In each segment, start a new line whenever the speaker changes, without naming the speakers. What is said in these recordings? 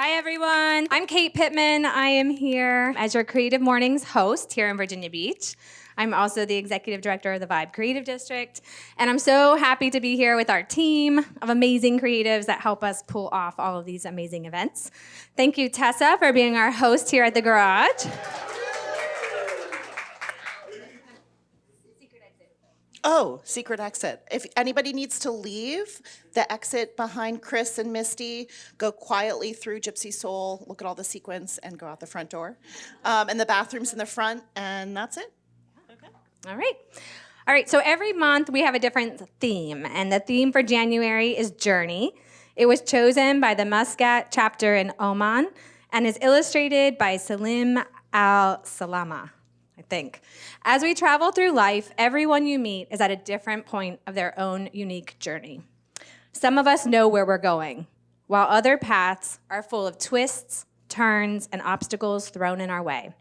Hi, everyone. I'm Kate Pittman. I am here as your Creative Mornings host here in Virginia Beach. I'm also the executive director of the Vibe Creative District, and I'm so happy to be here with our team of amazing creatives that help us pull off all of these amazing events. Thank you, Tessa, for being our host here at the Garage.
Oh, secret exit. If anybody needs to leave, the exit behind Chris and Misty, go quietly through Gypsy Soul, look at all the sequins, and go out the front door. And the bathroom's in the front, and that's it. Okay.
All right, so every month we have a different theme, and the theme for January is Journey. It was chosen by the Muscat chapter in Oman and is illustrated by Salim Al-Salama, I think. As we travel through life, everyone you meet is at a different point of their own unique journey. Some of us know where we're going, while other paths are full of twists, turns, and obstacles thrown in our way.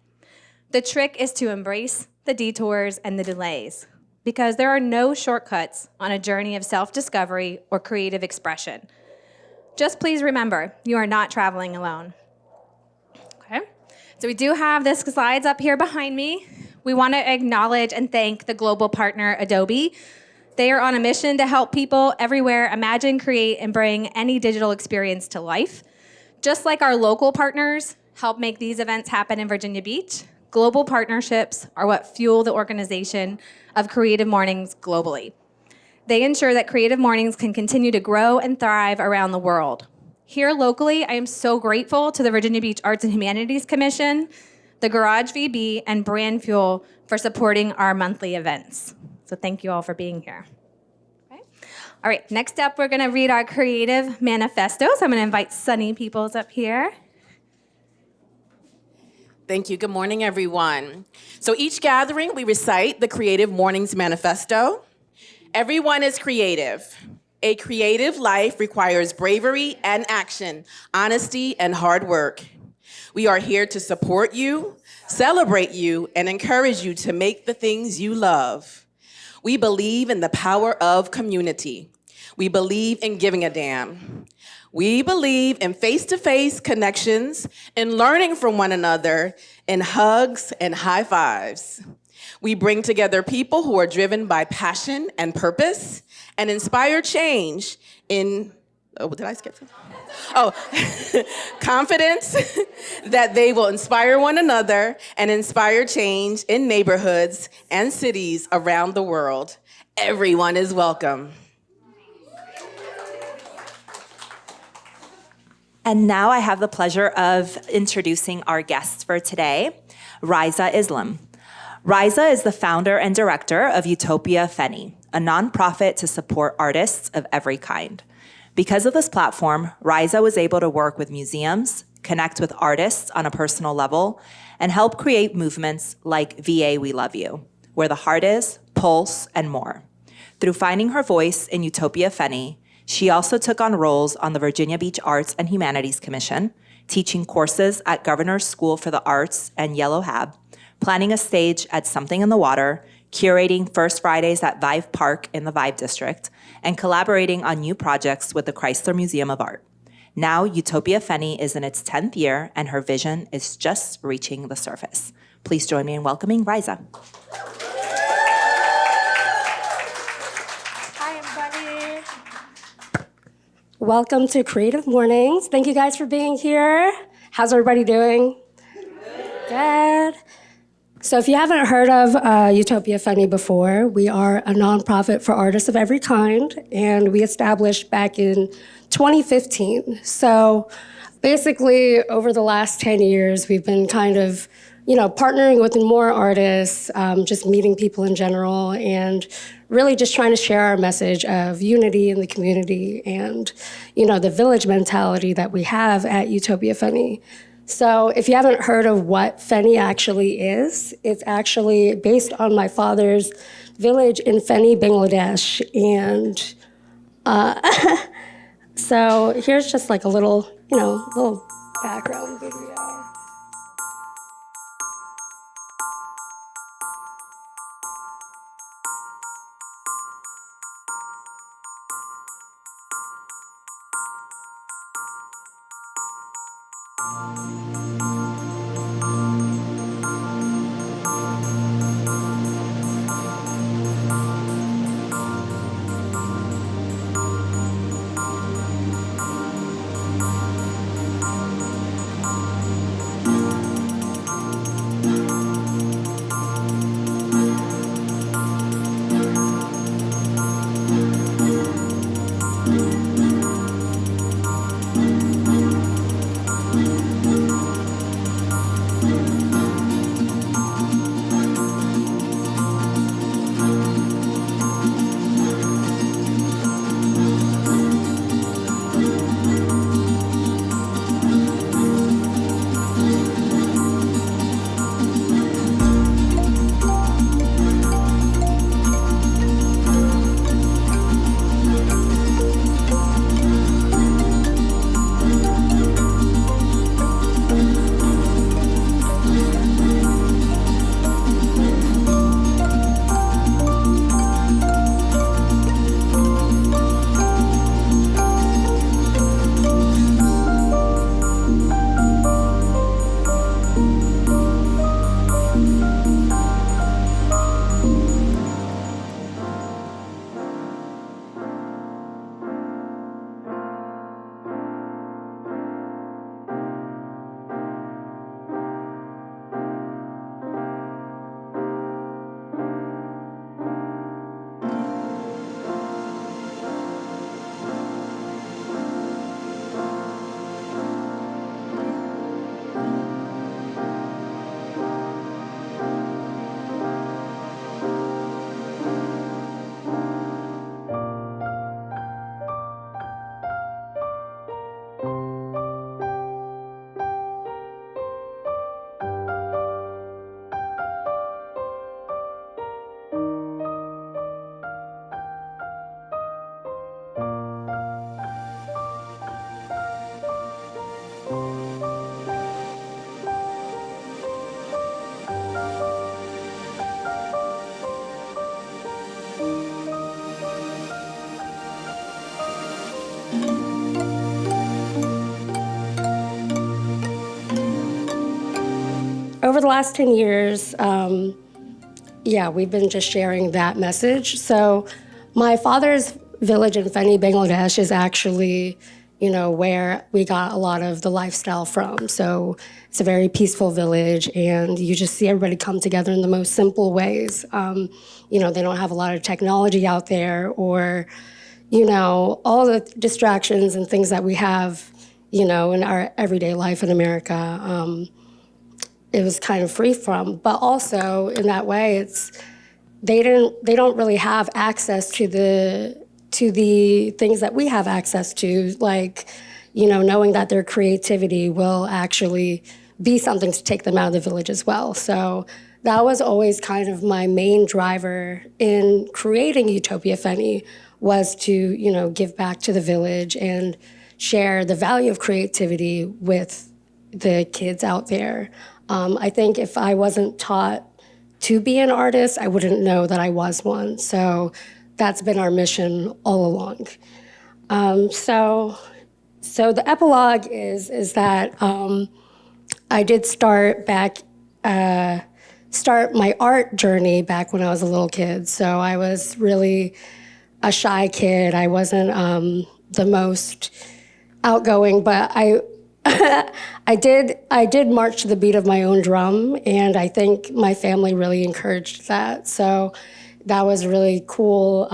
The trick is to embrace the detours and the delays, because there are no shortcuts on a journey of self-discovery or creative expression. Just please remember, you are not traveling alone. Okay? So we do have the slides up here behind me. We want to acknowledge and thank the global partner, Adobe. They are on a mission to help people everywhere imagine, create, and bring any digital experience to life. Just like our local partners help make these events happen in Virginia Beach, global partnerships are what fuel the organization of Creative Mornings globally. They ensure that Creative Mornings can continue to grow and thrive around the world. Here locally, I am so grateful to the Virginia Beach Arts and Humanities Commission, the Garage VB, and Brand Fuel for supporting our monthly events. So thank you all for being here. Okay. All right, next up, we're gonna read our creative manifesto. So I'm gonna invite Sunny Peoples up here.
Thank you. Good morning, everyone. So each gathering, we recite the Creative Mornings Manifesto. Everyone is creative. A creative life requires bravery and action, honesty and hard work. We are here to support you, celebrate you, and encourage you to make the things you love. We believe in the power of community. We believe in giving a damn. We believe in face-to-face connections, in learning from one another, in hugs and high fives. We bring together people who are driven by passion and purpose and inspire change in, did I skip something? Confidence that they will inspire one another and inspire change in neighborhoods and cities around the world. Everyone is welcome.
And now I have the pleasure of introducing our guests for today, Raeesah Islam. Raeesah is the founder and director of Utopia Feni, a nonprofit to support artists of every kind. Because of this platform, Raeesah was able to work with museums, connect with artists on a personal level, and help create movements like VA We Love You, Where the Heart Is, Pulse, and more. Through finding her voice in Utopia Feni, she also took on roles on the Virginia Beach Arts and Humanities Commission, teaching courses at Governor's School for the Arts and Yellow Hab, planning a stage at Something in the Water, curating First Fridays at Vive Park in the Vive District, and collaborating on new projects with the Chrysler Museum of Art. Now, Utopia Feni is in its 10th year, and her vision is just reaching the surface. Please join me in welcoming Raeesah.
Hi, everybody. Welcome to Creative Mornings. Thank you guys for being here. How's everybody doing? Good. So if you haven't heard of Utopia Feni before, we are a nonprofit for artists of every kind, and we established back in 2015. So basically, over the last 10 years, we've been kind of, partnering with more artists, just meeting people in general, and really just trying to share our message of unity in the community and, the village mentality that we have at Utopia Feni. So if you haven't heard of what Feni actually is, it's actually based on my father's village in Feni, Bangladesh. And so here's just like a little background video. Over the last 10 years, we've been just sharing that message. So my father's village in Feni, Bangladesh is actually, where we got a lot of the lifestyle from. So it's a very peaceful village, and you just see everybody come together in the most simple ways. They don't have a lot of technology out there, or, all the distractions and things that we have, in our everyday life in America. It was kind of free from, but also in that way, they don't really have access to the things that we have access to, like, knowing that their creativity will actually be something to take them out of the village as well. So that was always kind of my main driver in creating Utopia Feni, was to, give back to the village and share the value of creativity with the kids out there. I think if I wasn't taught to be an artist, I wouldn't know that I was one. So that's been our mission all along. So the epilogue is that I did start my art journey back when I was a little kid. So I was really a shy kid. I wasn't the most outgoing, but I did march to the beat of my own drum, and I think my family really encouraged that. So that was really cool,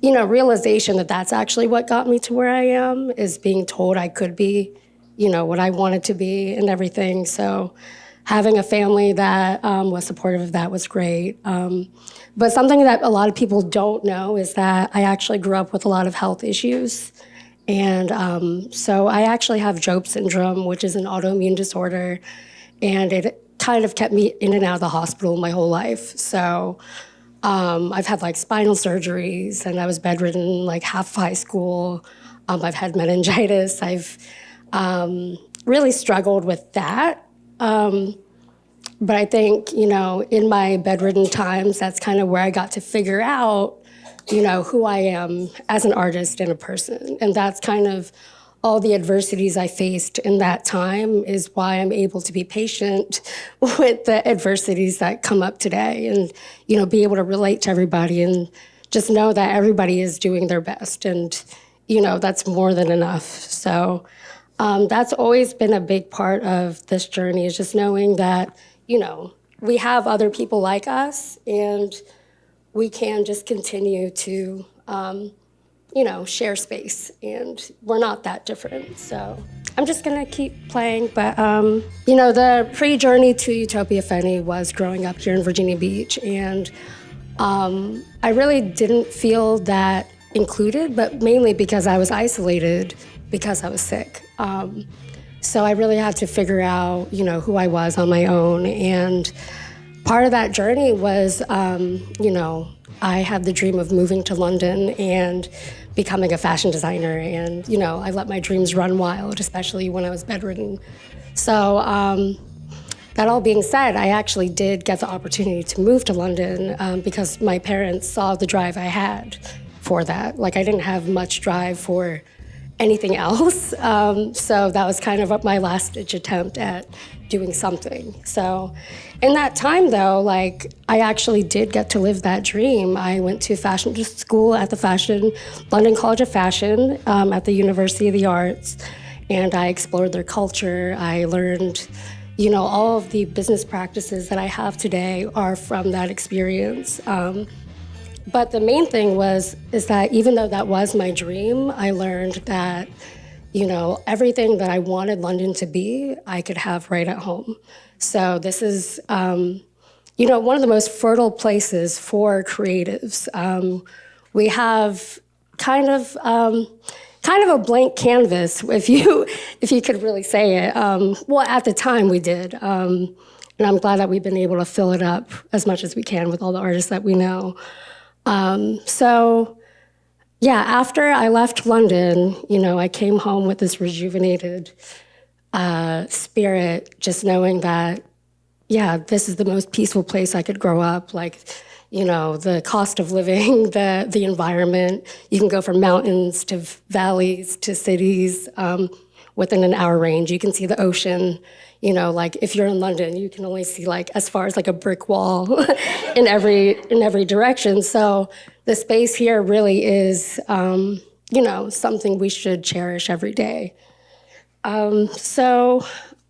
realization that that's actually what got me to where I am, is being told I could be, what I wanted to be and everything. So having a family that was supportive of that was great. But something that a lot of people don't know is that I actually grew up with a lot of health issues. And so I actually have Job syndrome, which is an autoimmune disorder, and it kind of kept me in and out of the hospital my whole life. So I've had like spinal surgeries, and I was bedridden like half of high school. I've had meningitis. I've really struggled with that. But I think, in my bedridden times, that's kind of where I got to figure out who I am as an artist and a person. And that's kind of all the adversities I faced in that time is why I'm able to be patient with the adversities that come up today and, be able to relate to everybody and just know that everybody is doing their best. And, that's more than enough. So that's always been a big part of this journey is just knowing that, we have other people like us and we can just continue to, share space, and we're not that different. So I'm just gonna keep playing. But, the pre-journey to Utopia Feni was growing up here in Virginia Beach, and I really didn't feel that included, but mainly because I was isolated because I was sick. So I really had to figure out, who I was on my own. And part of that journey was, I had the dream of moving to London and becoming a fashion designer. And, I let my dreams run wild, especially when I was bedridden. So that all being said, I actually did get the opportunity to move to London because my parents saw the drive I had for that. Like, I didn't have much drive for anything else. So that was kind of my last-ditch attempt at doing something. So in that time, though, I actually did get to live that dream. I went to fashion school at the London College of Fashion at the University of the Arts, and I explored their culture. I learned, all of the business practices that I have today are from that experience. But the main thing is that even though that was my dream, I learned that, everything that I wanted London to be, I could have right at home. So this is, one of the most fertile places for creatives. We have kind of a blank canvas, if you could really say it. Well, at the time we did. And I'm glad that we've been able to fill it up as much as we can with all the artists that we know. After I left London, I came home with this rejuvenated spirit, just knowing that, this is the most peaceful place I could grow up. The cost of living, the environment. You can go from mountains to valleys to cities within an hour range. You can see the ocean. If you're in London, you can only see as far as a brick wall in every direction. So the space here really is, something we should cherish every day. So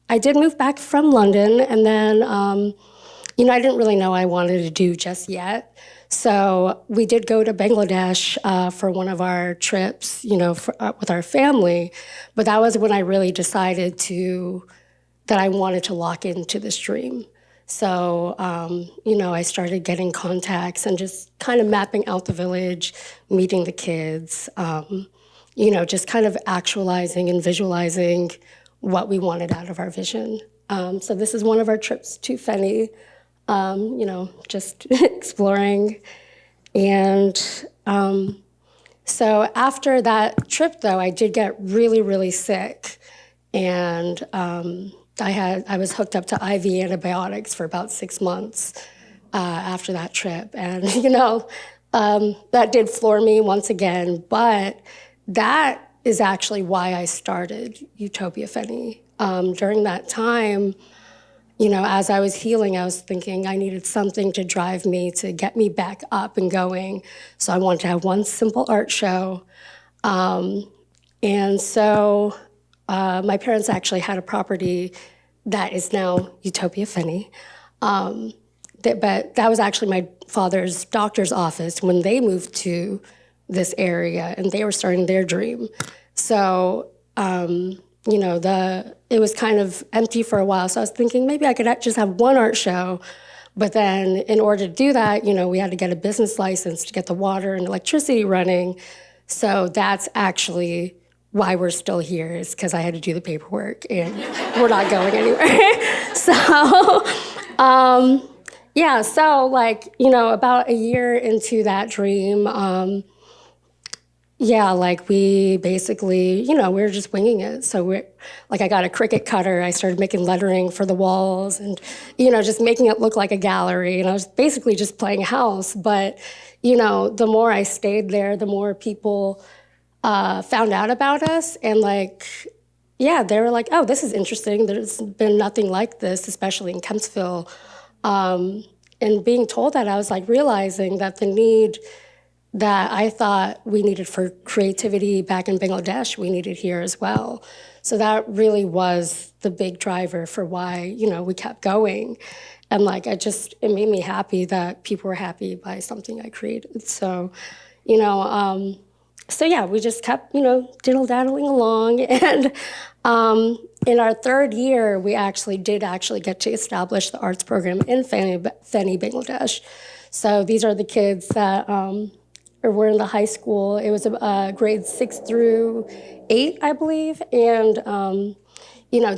I did move back from London, and then, I didn't really know what I wanted to do just yet. So we did go to Bangladesh for one of our trips, with our family. But that was when I really decided that I wanted to lock into this dream. So, I started getting contacts and just kind of mapping out the village, meeting the kids, just kind of actualizing and visualizing what we wanted out of our vision. So this is one of our trips to Feni, just exploring. And so after that trip, though, I did get really, really sick. And I was hooked up to IV antibiotics for about 6 months after that trip. And, that did floor me once again. But that is actually why I started Utopia Feni. During that time, as I was healing, I was thinking I needed something to drive me, to get me back up and going. So I wanted to have one simple art show. And so my parents actually had a property that is now Utopia Feni. But that was actually my father's doctor's office when they moved to this area and they were starting their dream. So, it was kind of empty for a while. So I was thinking maybe I could just have one art show. But then in order to do that, we had to get a business license to get the water and electricity running. So that's actually why we're still here, is because I had to do the paperwork and we're not going anywhere. So, about a year into that dream, we basically, we were just winging it. So I got a Cricut cutter. I started making lettering for the walls and, just making it look like a gallery. And I was basically just playing house. But, the more I stayed there, the more people found out about us, and like, yeah, they were like, oh, this is interesting. There's been nothing like this, especially in Kempsville. And being told that, I was like realizing that the need that I thought we needed for creativity back in Bangladesh, we needed here as well. So that really was the big driver for why, we kept going. And like, it made me happy that people were happy by something I created. So, so yeah, we just kept, diddle-daddling along. And in our third year, we did get to establish the arts program in Feni, Bangladesh. So these are the kids that were in the high school. It was grades 6 through 8, I believe. And,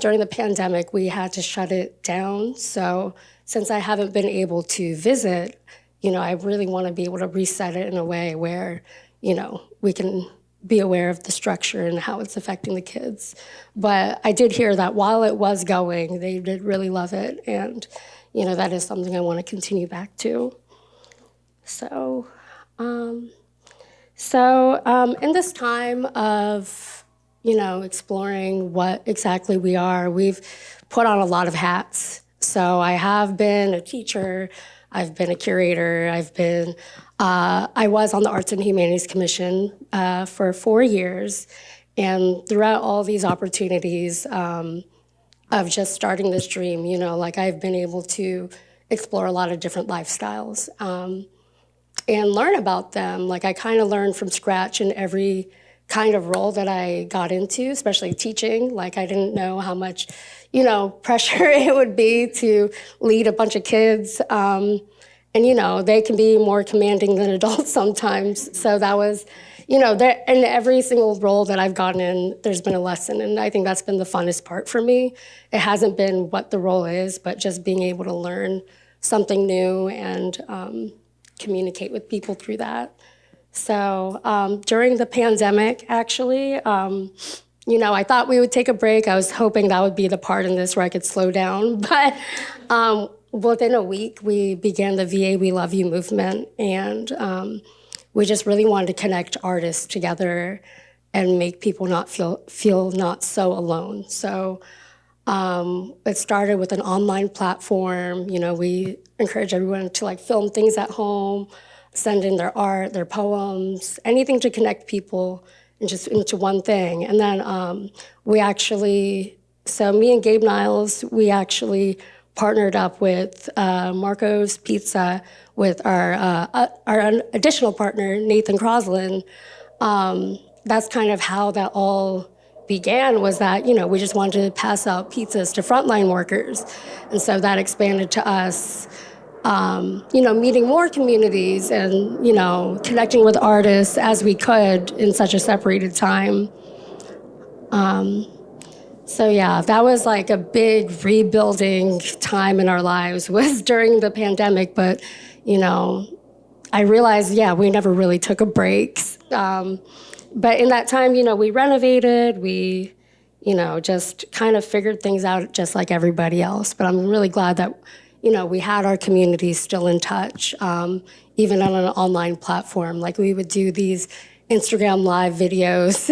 during the pandemic, we had to shut it down. So since I haven't been able to visit, I really want to be able to reset it in a way where, we can be aware of the structure and how it's affecting the kids. But I did hear that while it was going, they did really love it. And, that is something I want to continue back to. So, in this time of, exploring what exactly we are, we've put on a lot of hats. So I have been a teacher, I've been a curator, I was on the Arts and Humanities Commission for 4 years. And throughout all these opportunities of just starting this dream, I've been able to explore a lot of different lifestyles and learn about them. Like I kind of learned from scratch in every kind of role that I got into, especially teaching. Like I didn't know how much, pressure it would be to lead a bunch of kids. And, they can be more commanding than adults sometimes. So that was, in every single role that I've gotten in, there's been a lesson. And I think that's been the funnest part for me. It hasn't been what the role is, but just being able to learn something new and communicate with people through that. So during the pandemic, actually, I thought we would take a break. I was hoping that would be the part in this where I could slow down. But within a week, we began the VA We Love You movement. And we just really wanted to connect artists together and make people not feel not so alone. So it started with an online platform. We encourage everyone to film things at home, send in their art, their poems, anything to connect people into one thing. And then me and Gabe Niles, we actually partnered up with Marco's Pizza with our additional partner, Nathan Crosland. That's kind of how that all began, was that, we just wanted to pass out pizzas to frontline workers. And so that expanded to us, meeting more communities and, connecting with artists as we could in such a separated time. So yeah, that was like a big rebuilding time in our lives, was during the pandemic. But, I realized, we never really took a break. But in that time, we renovated, we, just kind of figured things out just like everybody else. But I'm really glad that, we had our community still in touch, even on an online platform. Like we would do these Instagram live videos,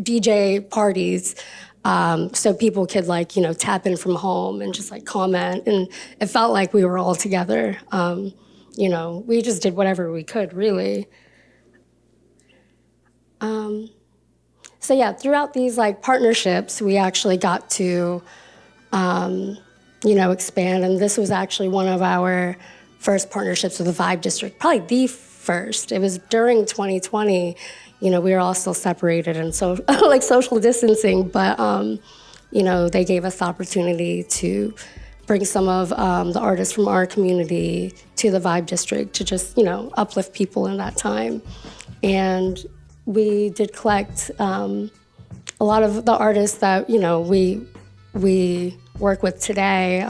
DJ parties, so people could tap in from home and just comment. And it felt like we were all together. We just did whatever we could, really. So yeah, throughout these partnerships, we actually got to, expand. And this was actually one of our first partnerships with the Vibe District, probably the first. It was during 2020. We were all still separated and so social distancing, but they gave us the opportunity to bring some of the artists from our community to the Vibe District to just uplift people in that time. And we did collect a lot of the artists that we work with today.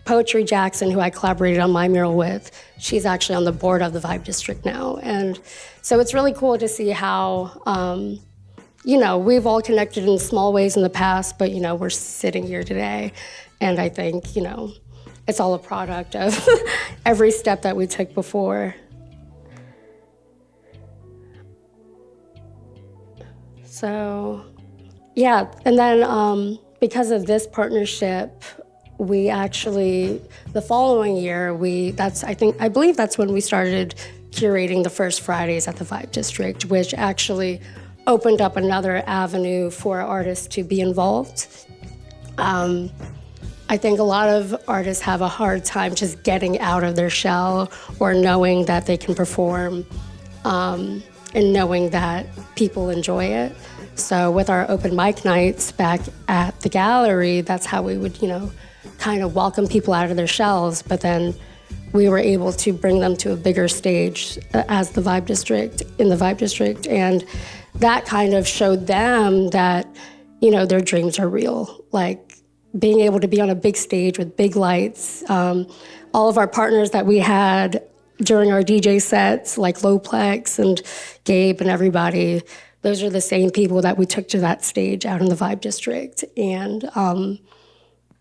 Poetry Jackson, who I collaborated on my mural with, she's actually on the board of the Vibe District now. And so it's really cool to see how, we've all connected in small ways in the past, but, we're sitting here today. And I think, it's all a product of every step that we took before. So, yeah, and then because of this partnership, we actually, the following year, I believe that's when we started curating the first Fridays at the Vibe District, which actually opened up another avenue for artists to be involved. I think a lot of artists have a hard time just getting out of their shell or knowing that they can perform and knowing that people enjoy it. So with our open mic nights back at the gallery, that's how we would, kind of welcome people out of their shells. But then we were able to bring them to a bigger stage as the Vibe District, in the Vibe District. And that kind of showed them that, their dreams are real. Like being able to be on a big stage with big lights. All of our partners that we had during our DJ sets, like Loplex and Gabe and everybody, those are the same people that we took to that stage out in the Vibe District. And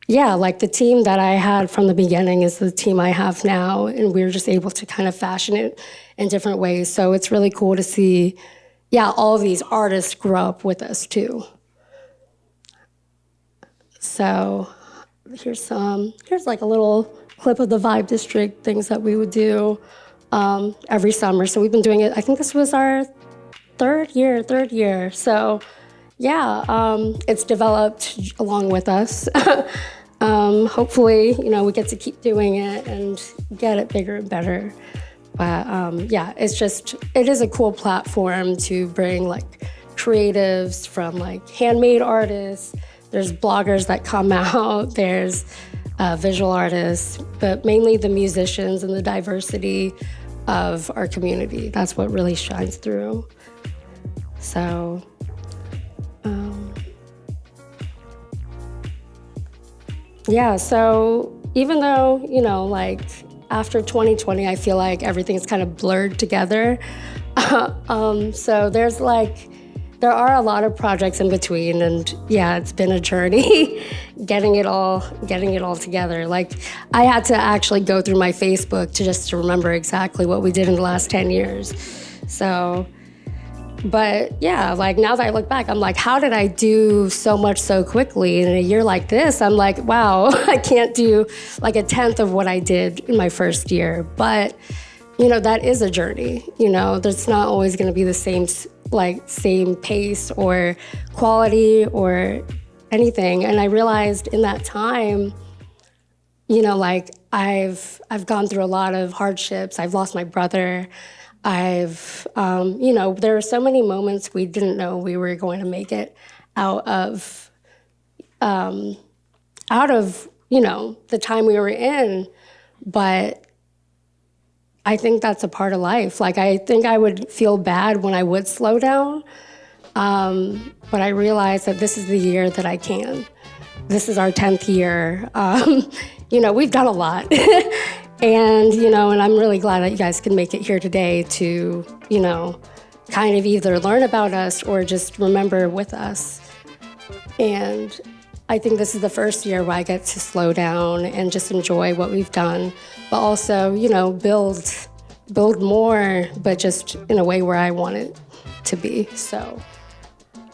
like the team that I had from the beginning is the team I have now, and we're just able to kind of fashion it in different ways. So it's really cool to see, all of these artists grow up with us too. So here's like a little clip of the Vibe District, things that we would do every summer. So we've been doing it, I think this was our third year. So it's developed along with us. Hopefully, we get to keep doing it and get it bigger and better. But it is a cool platform to bring like creatives from like handmade artists. There's bloggers that come out, there's visual artists, but mainly the musicians and the diversity of our community. That's what really shines through. So, so even though, like after 2020, I feel like everything's kind of blurred together. So there are a lot of projects in between, and it's been a journey getting it all together. Like I had to actually go through my Facebook to remember exactly what we did in the last 10 years. So, but like now that I look back, I'm like, how did I do so much so quickly in a year like this? I'm like, wow, I can't do like a tenth of what I did in my first year. But that is a journey. There's not always going to be the same pace or quality or anything. And I realized in that time, like I've gone through a lot of hardships. I've lost my brother. there are so many moments we didn't know we were going to make it out of, the time we were in. But I think that's a part of life. Like, I think I would feel bad when I would slow down. But I realized that this is the year that I can. This is our 10th year. We've done a lot. And I'm really glad that you guys can make it here today to, kind of either learn about us or just remember with us. And I think this is the first year where I get to slow down and just enjoy what we've done, but also, build more, but just in a way where I want it to be. So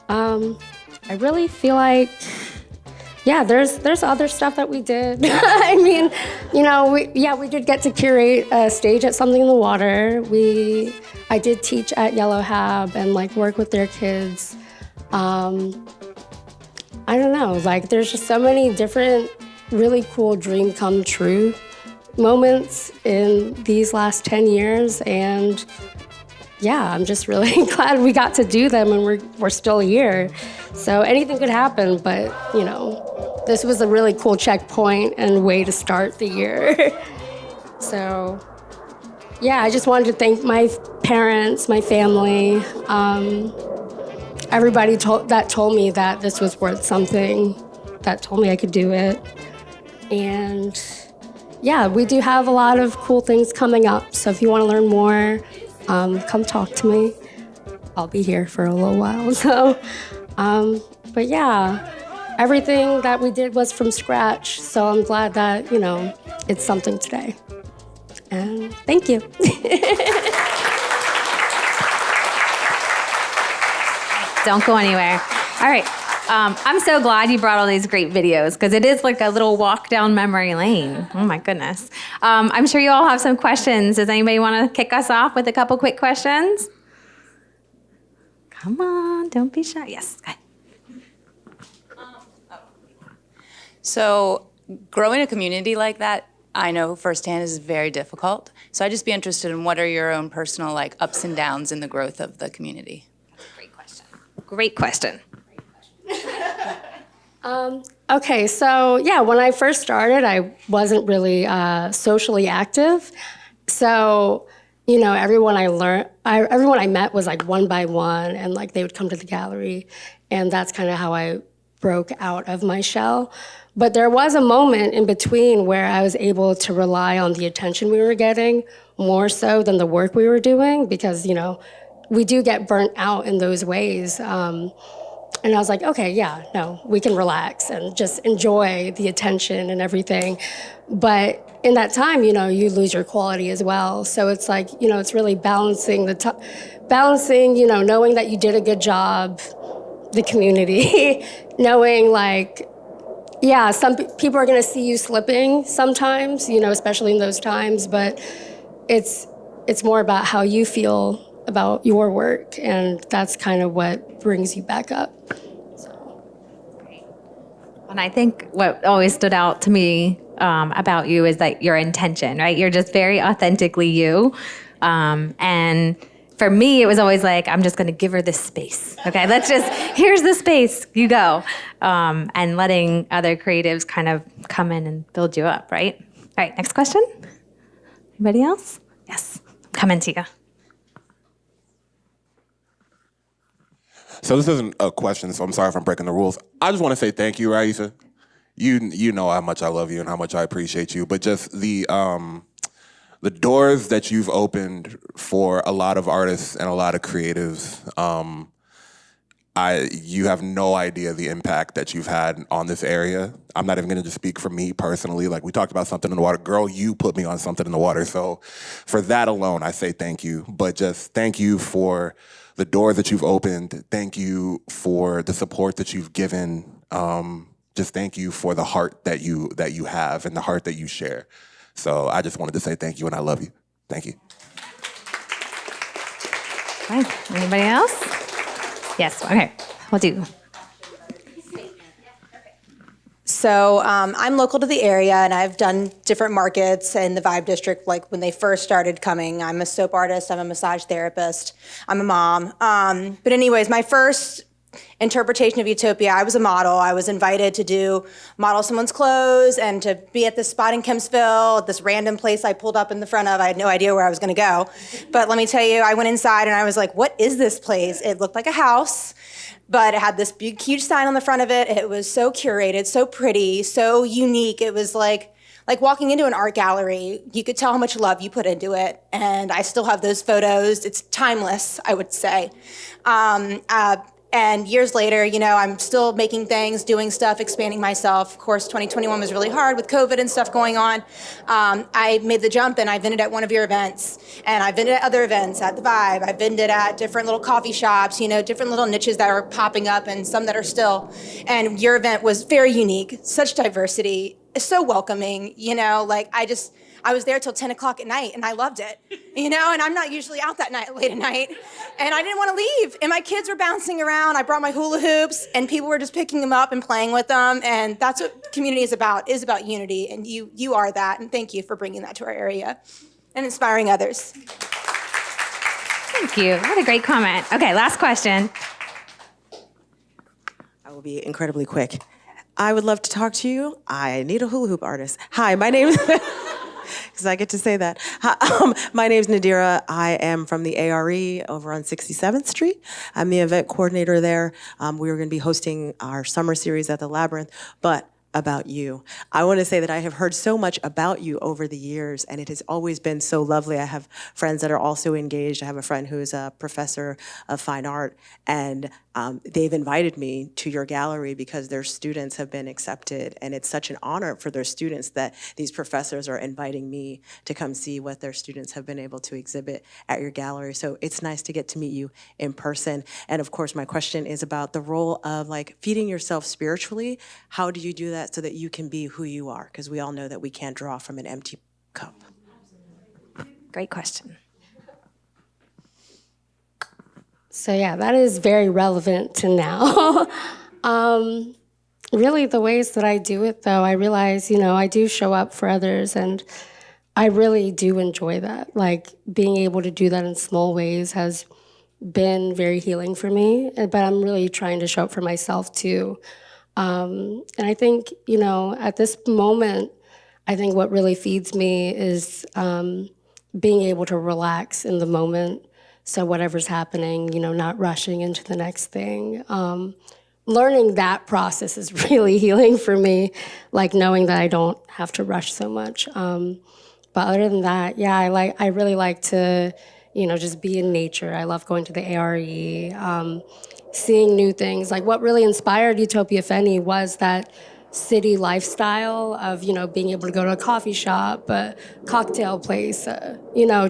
I really feel like, there's other stuff that we did. I mean, we did get to curate a stage at Something in the Water. I did teach at Yellow Hab and work with their kids. I don't know, there's just so many different really cool dream come true moments in these last 10 years. And I'm just really glad we got to do them and we're still here. So anything could happen, but this was a really cool checkpoint and way to start the year. So I just wanted to thank my parents, my family, everybody that told me that this was worth something, that told me I could do it. And we do have a lot of cool things coming up. So if you want to learn more, come talk to me. I'll be here for a little while. So, everything that we did was from scratch. So I'm glad that, it's something today. And thank you.
Don't go anywhere. All right. I'm so glad you brought all these great videos because it is like a little walk down memory lane. Oh my goodness. I'm sure you all have some questions. Does anybody want to kick us off with a couple quick questions? Come on, don't be shy. Yes, go ahead.
So growing a community like that, I know firsthand is very difficult. So I'd just be interested in what are your own personal like ups and downs in the growth of the community?
Great question. Great question.
Okay, so yeah, when I first started, I wasn't really socially active. So, everyone I met was like one by one, and like they would come to the gallery, and that's kind of how I broke out of my shell. But there was a moment in between where I was able to rely on the attention we were getting more so than the work we were doing, because, we do get burnt out in those ways. And I was like, okay, yeah, no, we can relax and just enjoy the attention and everything. But in that time, you lose your quality as well. So it's like, it's really balancing knowing that you did a good job, the community, knowing like, yeah, some people are going to see you slipping sometimes, especially in those times, but it's more about how you feel about your work, and that's kind of what brings you back up.
And I think what always stood out to me about you is that your intention, right? You're just very authentically you. And for me, it was always like, I'm just going to give her this space. Okay, here's the space, you go. And letting other creatives kind of come in and build you up, right? All right, next question. Anybody else? Yes, I'm coming to you.
So this isn't a question, so I'm sorry if I'm breaking the rules. I just want to say thank you, Raeesah. You know how much I love you and how much I appreciate you, but just the doors that you've opened for a lot of artists and a lot of creatives, you have no idea the impact that you've had on this area. I'm not even going to just speak for me personally. Like, we talked about something in the water. Girl, you put me on something in the water. So for that alone, I say thank you. But just thank you for the door that you've opened. Thank you for the support that you've given. Just thank you for the heart that you have and the heart that you share. So I just wanted to say thank you, and I love you. Thank you.
Fine. Anybody else? Yes. Okay. We'll do.
So I'm local to the area, and I've done different markets in the Vibe District, like when they first started coming. I'm a soap artist, I'm a massage therapist, I'm a mom. But anyways, my first interpretation of Utopia, I was a model. I was invited to model someone's clothes and to be at this spot in Kempsville, this random place I pulled up in the front of. I had no idea where I was gonna go. But let me tell you, I went inside and I was like, what is this place? It looked like a house, but it had this big, huge sign on the front of it. It was so curated, so pretty, so unique. It was like walking into an art gallery. You could tell how much love you put into it. And I still have those photos. It's timeless, I would say. And years later, I'm still making things, doing stuff, expanding myself. Of course, 2021 was really hard with COVID and stuff going on. I made the jump and I vended at one of your events. And I vended at other events, at the Vibe. I vended at different little coffee shops, different little niches that are popping up and some that are still. And your event was very unique, such diversity, so welcoming, I was there till 10 o'clock at night and I loved it, and I'm not usually out that late at night, and I didn't want to leave, and my kids were bouncing around. I brought my hula hoops and people were just picking them up and playing with them, and that's what community is about unity, and you are that, and thank you for bringing that to our area and inspiring others.
Thank you. What a great comment. Okay, last question.
I will be incredibly quick. I would love to talk to you. I need a hula hoop artist. Hi, my name is... because I get to say that. My name's Nadira. I am from the ARE over on 67th Street. I'm the event coordinator there. We were going to be hosting our summer series at the Labyrinth, but about you. I want to say that I have heard so much about you over the years, and it has always been so lovely. I have friends that are also engaged. I have a friend who is a professor of fine art, and they've invited me to your gallery because their students have been accepted, and it's such an honor for their students that these professors are inviting me to come see what their students have been able to exhibit at your gallery. So it's nice to get to meet you in person. And of course, my question is about the role of like feeding yourself spiritually. How do you do that so that you can be who you are? Because we all know that we can't draw from an empty cup.
Great question.
So yeah, that is very relevant to now. Really, the ways that I do it, though, I realize, I do show up for others, and I really do enjoy that. Like, being able to do that in small ways has been very healing for me, but I'm really trying to show up for myself, too. And I think, at this moment, I think what really feeds me is being able to relax in the moment. So whatever's happening, not rushing into the next thing. Learning that process is really healing for me, like knowing that I don't have to rush so much. But other than that, yeah, I really like to, just be in nature. I love going to the ARE, seeing new things. Like, what really inspired Utopia Feni was that city lifestyle of, being able to go to a coffee shop, a cocktail place,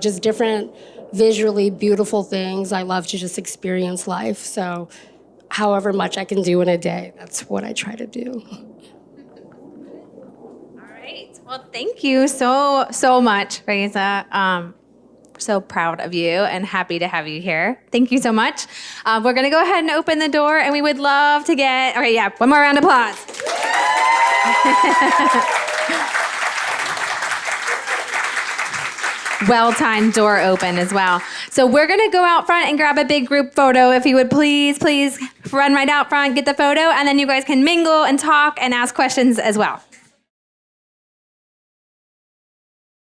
just different visually beautiful things. I love to just experience life. So however much I can do in a day, that's what I try to do.
All right. Well, thank you so much, Raeesah. So proud of you and happy to have you here. Thank you so much. We're going to go ahead and open the door, and we would love to get, all right, yeah, one more round of applause. Well-timed door open as well. So we're going to go out front and grab a big group photo. If you would please run right out front, get the photo, and then you guys can mingle and talk and ask questions as well.